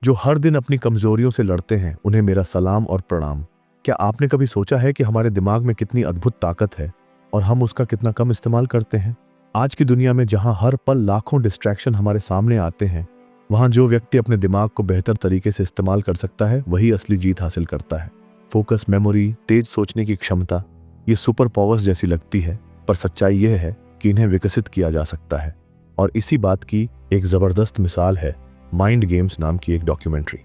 जो हर दिन अपनी कमजोरियों से लड़ते हैं, उन्हें मेरा सलाम और प्रणाम। क्या आपने कभी सोचा है कि हमारे दिमाग में कितनी अद्भुत ताकत है और हम उसका कितना कम इस्तेमाल करते हैं? आज की दुनिया में जहां हर पल लाखों डिस्ट्रैक्शन हमारे सामने आते हैं, वहां जो व्यक्ति अपने दिमाग को बेहतर तरीके से इस्तेमाल कर सकता है, वही असली जीत हासिल करता है। फोकस, मेमोरी, तेज सोचने की क्षमता, ये सुपर पावर्स जैसी लगती है, पर सच्चाई यह है कि इन्हें विकसित किया जा सकता है। और इसी बात की एक जबरदस्त मिसाल है माइंड गेम्स नाम की एक डॉक्यूमेंट्री।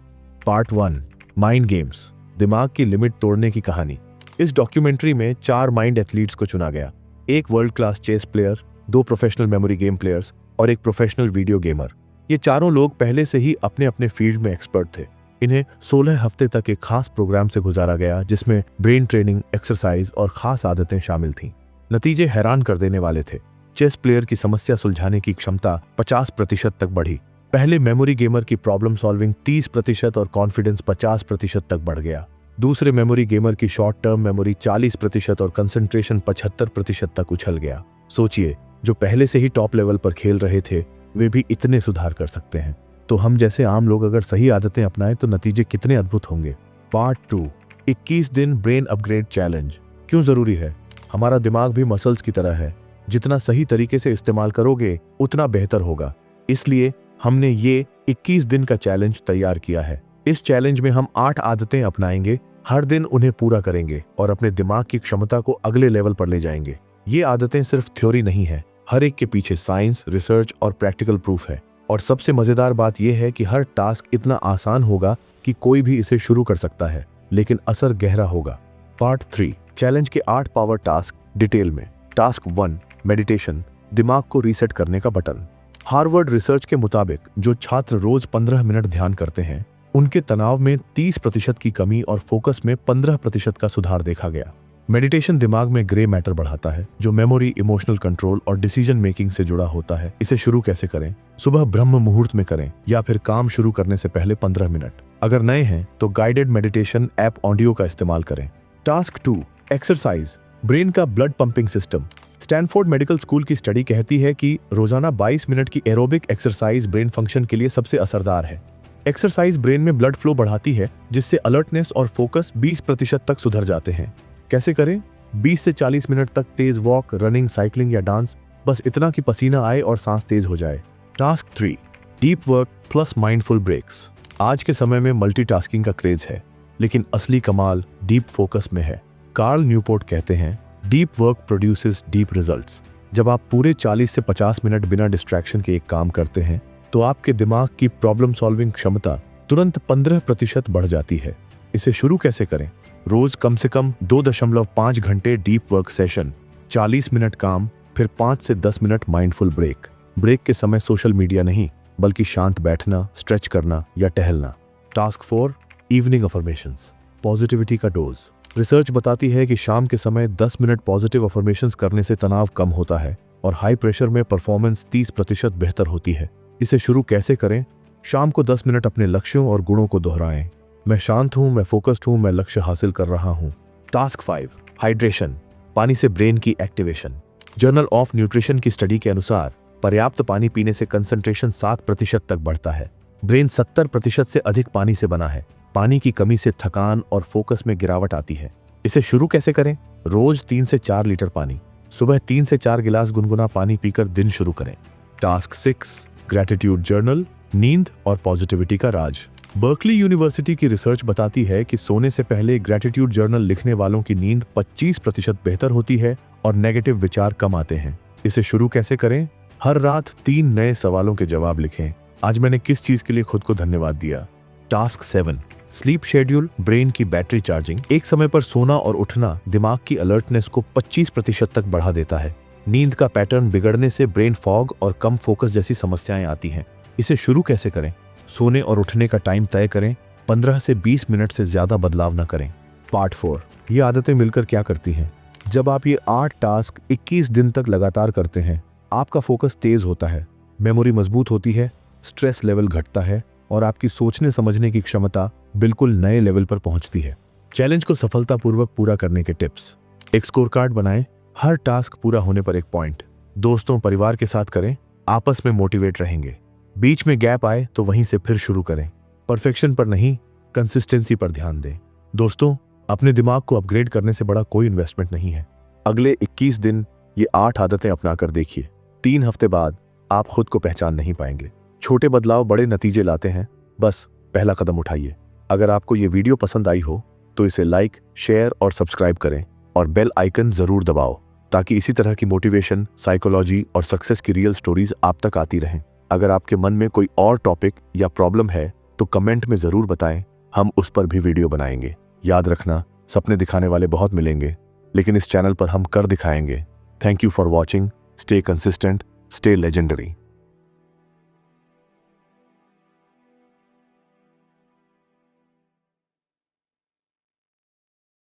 पार्ट 1, माइंड गेम्स, दिमाग की लिमिट तोड़ने की कहानी। इस डॉक्यूमेंट्री में 4 माइंड एथलीट्स को चुना गया। एक world class chess player, 2 professional memory game players और एक प्रोफेशनल वीडियो गेमर। ये चारों लोग पहले से ही अपने अपने फील्ड में एक्सपर्ट थे। इन्हें 16 हफ्ते तक एक खास प्रोग्राम से गुजारा गया, जिसमें ब्रेन ट्रेनिंग, एक्सरसाइज और खास आदतें शामिल थीं। नतीजे हैरान कर देने वाले थे। चेस प्लेयर की समस्या सुलझाने की क्षमता 50% तक बढ़ी। पहले मेमोरी गेमर की प्रॉब्लम सॉल्विंग 30% और कॉन्फिडेंस 50% तक बढ़ गया। दूसरे मेमोरी गेमर की शॉर्ट टर्म मेमोरी 40% और कंसंट्रेशन 75% तक उछल गया। सोचिए, जो पहले से ही टॉप लेवल पर खेल रहे थे, वे भी इतने सुधार कर सकते हैं। तो हम जैसे आम लोग अगर सही आदतें अपनाएं तो नतीजे कितने अद्भुत होंगे। पार्ट 2, 21 दिन ब्रेन अपग्रेड चैलेंज। क्यों जरूरी है? हमारा दिमाग भी मसल्स की तरह है, जितना सही तरीके से इस्तेमाल करोगे उतना बेहतर होगा। इसलिए हमने ये 21 दिन का चैलेंज तैयार किया है। इस चैलेंज में हम 8 आदतें अपनाएंगे, हर दिन उन्हें पूरा करेंगे और अपने दिमाग की क्षमता को अगले लेवल पर ले जाएंगे। ये आदतें सिर्फ थ्योरी नहीं है, हर एक के पीछे साइंस, रिसर्च और प्रैक्टिकल प्रूफ है। और सबसे मजेदार बात यह है कि हर टास्क इतना आसान होगा कि कोई भी इसे शुरू कर सकता है, लेकिन असर गहरा होगा। पार्ट 3, चैलेंज के 8 पावर टास्क डिटेल में। टास्क 1, मेडिटेशन, दिमाग को रीसेट करने का बटन। हार्वर्ड रिसर्च के मुताबिक जो छात्र रोज 15 मिनट ध्यान करते हैं, उनके तनाव में 30% की कमी और फोकस में 15% का सुधार देखा गया। मेडिटेशन दिमाग में ग्रे मैटर बढ़ाता है, जो मेमोरी, इमोशनल कंट्रोल और डिसीजन मेकिंग से जुड़ा होता है। इसे शुरू कैसे करें? सुबह ब्रह्म मुहूर्त में करें या फिर काम शुरू करने से पहले 15 मिनट। अगर नए हैं तो गाइडेड मेडिटेशन ऐप ऑडियो का इस्तेमाल करें। टास्क 2, एक्सरसाइज, ब्रेन का blood pumping system. Stanford medical school की स्टडी कहती है कि रोजाना 22 मिनट की एरोबिक एक्सरसाइज ब्रेन फंक्शन के लिए सबसे असरदार है। एक्सरसाइज ब्रेन में ब्लड फ्लो बढ़ाती है, जिससे अलर्टनेस और फोकस 20% तक सुधर जाते हैं। कैसे करें? 20 से 40 मिनट तक तेज वॉक, रनिंग, साइकिलिंग या डांस, बस इतना कि पसीना आए और सांस तेज हो जाए। Task 3, deep work plus mindful breaks. आज के समय में मल्टीटास्किंग का क्रेज है, लेकिन असली कमाल डीप फोकस में है। कार्ल न्यूपोर्ट कहते हैं, deep work produces deep results. जब आप पूरे 40 से 50 मिनट बिना डिस्ट्रैक्शन के एक काम करते हैं, तो आपके दिमाग की प्रॉब्लम सॉल्विंग क्षमता तुरंत 15% बढ़ जाती है। इसे शुरू कैसे करें? रोज कम से कम 2.5 घंटे डीप वर्क सेशन, 40 मिनट काम, फिर 5 से 10 मिनट माइंडफुल ब्रेक। ब्रेक के समय सोशल मीडिया नहीं, बल्कि शांत बैठना, स्ट्रेच करना या टहलना। टास्क 4, इवनिंग अफर्मेशंस, पॉजिटिविटी का डोज। रिसर्च बताती है कि शाम के समय 10 मिनट पॉजिटिव अफर्मेशंस करने से तनाव कम होता है और हाई प्रेशर में परफॉर्मेंस 30% बेहतर होती है। इसे शुरू कैसे करें? शाम को 10 मिनट अपने लक्ष्यों और गुणों को दोहराएं। मैं शांत हूं, मैं फोकस्ड हूं, मैं लक्ष्य हासिल कर रहा हूं। टास्क 5, हाइड्रेशन, पानी से ब्रेन की एक्टिवेशन। जर्नल ऑफ न्यूट्रिशन की स्टडी के अनुसार पर्याप्त पानी पीने से कंसंट्रेशन 7% तक बढ़ता है। ब्रेन 70% से अधिक पानी से बना है। पानी की कमी से थकान और फोकस में गिरावट आती है। इसे शुरू कैसे करें? रोज 3 से 4 लीटर पानी, सुबह 3 से 4 गिलास गुनगुना पानी पीकर दिन शुरू करें। टास्क 6, ग्रैटिट्यूड जर्नल, नींद और पॉजिटिविटी का राज। बर्कली यूनिवर्सिटी की रिसर्च बताती है कि सोने से पहले ग्रैटिट्यूड जर्नल लिखने वालों की नींद 25% बेहतर होती है और नेगेटिव विचार कम आते हैं। इसे शुरू कैसे करें? हर रात 3 नए सवालों के जवाब लिखें। आज मैंने किस चीज के लिए खुद को धन्यवाद दिया? टास्क 7, स्लीप शेड्यूल, ब्रेन की बैटरी चार्जिंग। एक समय पर सोना और उठना दिमाग की अलर्टनेस को 25% तक बढ़ा देता है। नींद का पैटर्न बिगड़ने से ब्रेन फॉग और कम फोकस जैसी समस्याएं आती हैं। इसे शुरू कैसे करें? सोने और उठने का टाइम तय करें, 15 से 20 मिनट से ज्यादा बदलाव न करें। पार्ट 4, ये आदतें मिलकर क्या करती हैं? जब आप ये 8 टास्क 21 दिन तक लगातार करते हैं, आपका फोकस तेज होता है, मेमोरी मजबूत होती है, स्ट्रेस लेवल घटता है और आपकी सोचने समझने की क्षमता बिल्कुल नए लेवल पर पहुंचती है। चैलेंज को सफलतापूर्वक पूरा करने के टिप्स। एक स्कोर कार्ड बनाएं, हर टास्क पूरा होने पर एक पॉइंट। दोस्तों, परिवार के साथ करें, आपस में मोटिवेट रहेंगे। बीच में गैप आए तो वहीं से फिर शुरू करें। परफेक्शन पर नहीं, कंसिस्टेंसी पर ध्यान दें। दोस्तों, अपने दिमाग को अपग्रेड करने से बड़ा कोई इन्वेस्टमेंट नहीं है। अगले 21 दिन ये 8 आदतें अपनाकर देखिए। 3 हफ्ते बाद आप खुद को पहचान नहीं पाएंगे। छोटे बदलाव बड़े नतीजे लाते हैं, बस पहला कदम उठाइए। अगर आपको ये वीडियो पसंद आई हो तो इसे लाइक, शेयर और सब्सक्राइब करें और बेल आइकन जरूर दबाओ, ताकि इसी तरह की मोटिवेशन, साइकोलॉजी और सक्सेस की रियल स्टोरीज आप तक आती रहें। अगर आपके मन में कोई और टॉपिक या प्रॉब्लम है तो कमेंट में जरूर बताएं, हम उस पर भी वीडियो बनाएंगे। याद रखना, सपने दिखाने वाले बहुत मिलेंगे, लेकिन इस चैनल पर हम कर दिखाएंगे। Thank you for watching. Stay consistent, stay legendary.